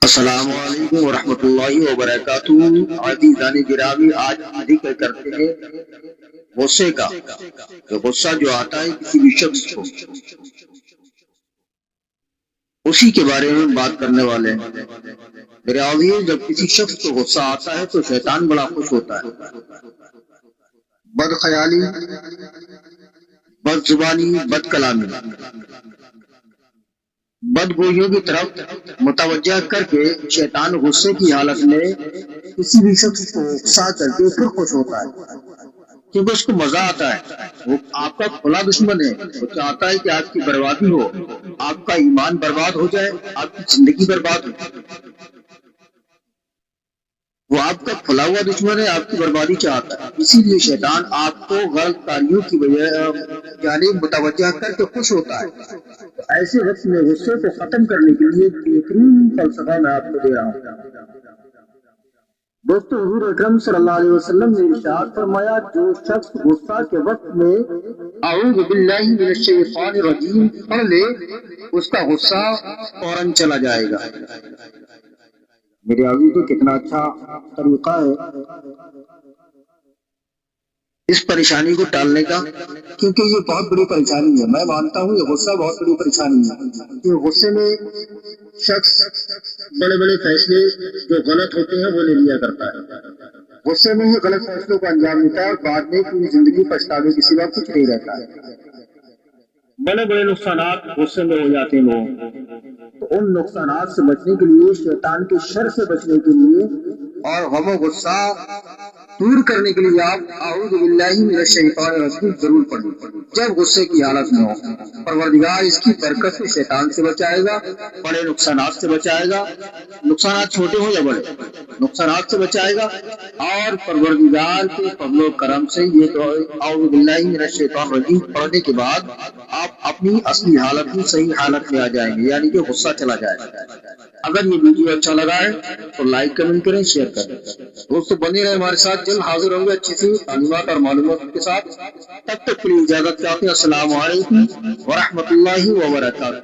السلام علیکم ورحمۃ اللہ وبرکاتہ۔ عزیزان گرامی، آج ہم ذکر کرتے ہیں غصے کا، کہ غصہ جو آتا ہے کسی بھی شخص کو، اسی کے بارے میں بات کرنے والے ہیں۔ میرے عزیز، جب کسی شخص کو غصہ آتا ہے تو شیطان بڑا خوش ہوتا ہے۔ بد خیالی، بد زبانی، بد کلامی، بدگوئیوں کی طرف متوجہ کر کے شیطان غصے کی حالت میں کسی بھی شخص کو اکسا کر کے پھر خوش ہوتا ہے، کیونکہ اس کو مزہ آتا ہے۔ وہ آپ کا کھلا دشمن ہے، وہ چاہتا ہے کہ آپ کی بربادی ہو، آپ کا ایمان برباد ہو جائے، آپ کی زندگی برباد ہو۔ وہ آپ کا کھلا ہوا دشمن ہے، آپ کی بربادی چاہتا ہے۔ اسی لیے شیطان آپ کو غلط کاریوں کی وجہ جانب متوجہ کر کے خوش ہوتا ہے۔ تو ایسے وقت میں غصے کو ختم کرنے کے لیے بہترین فلسفہ میں آپ کو دے رہا ہوں۔ دوستو، حضور اکرم صلی اللہ علیہ وسلم نے ارشاد فرمایا، جو شخص غصہ کے وقت میں اعوذ باللہ من الشیطان الرجیم پڑھ لے، اس کا غصہ فوراً چلا جائے گا۔ میرے عزیز، تو کتنا اچھا طریقہ ہے اس پریشانی کو ٹالنے کا، کیونکہ یہ بہت بڑی پریشانی ہے۔ میں مانتا ہوں یہ غصہ بہت بڑی پریشانی ہے، کہ غصے میں شخص بڑے بڑے فیصلے جو غلط ہوتے ہیں وہ لے لیا کرتا ہے۔ غصے میں ہی غلط فیصلوں کو انجام دیتا ہے اور بعد میں پوری زندگی پچھتاوے کے سوا کچھ نہیں رہتا ہے۔ بڑے بڑے نقصانات غصے میں ہو جاتے ہیں لوگوں، تو ان نقصانات سے بچنے کے لیے، شیطان کے شر سے بچنے کے لیے اور غم و غصہ دور کرنے کے لیے آپ اعوذ باللہ من الشیطان الرجیم ضرور پڑھیں جب غصے کی حالت میں ہو۔ پروردگار اس کی برکت سے شیطان سے بچائے گا، بڑے نقصانات سے بچائے گا، نقصانات چھوٹے ہوں یا بڑے، نقصانات سے بچائے گا، اور پروردگار کے فضل و کرم سے یہ تو اعوذ باللہ من الشیطان الرجیم پڑھنے کے بعد آپ اپنی اصلی حالت میں، صحیح حالت میں آ جائیں گے، یعنی کہ غصہ چلا جائے گا۔ اگر یہ ویڈیو اچھا لگا ہے تو لائک، کمنٹ کریں، شیئر کریں۔ دوستو بنے رہے ہمارے ساتھ، جلد حاضر ہوں گے اچھی سی تعلیمات اور معلومات کے ساتھ۔ تب تک کے لیے اجازت چاہتے ہیں۔ السلام علیکم ورحمۃ اللہ وبرکاتہ۔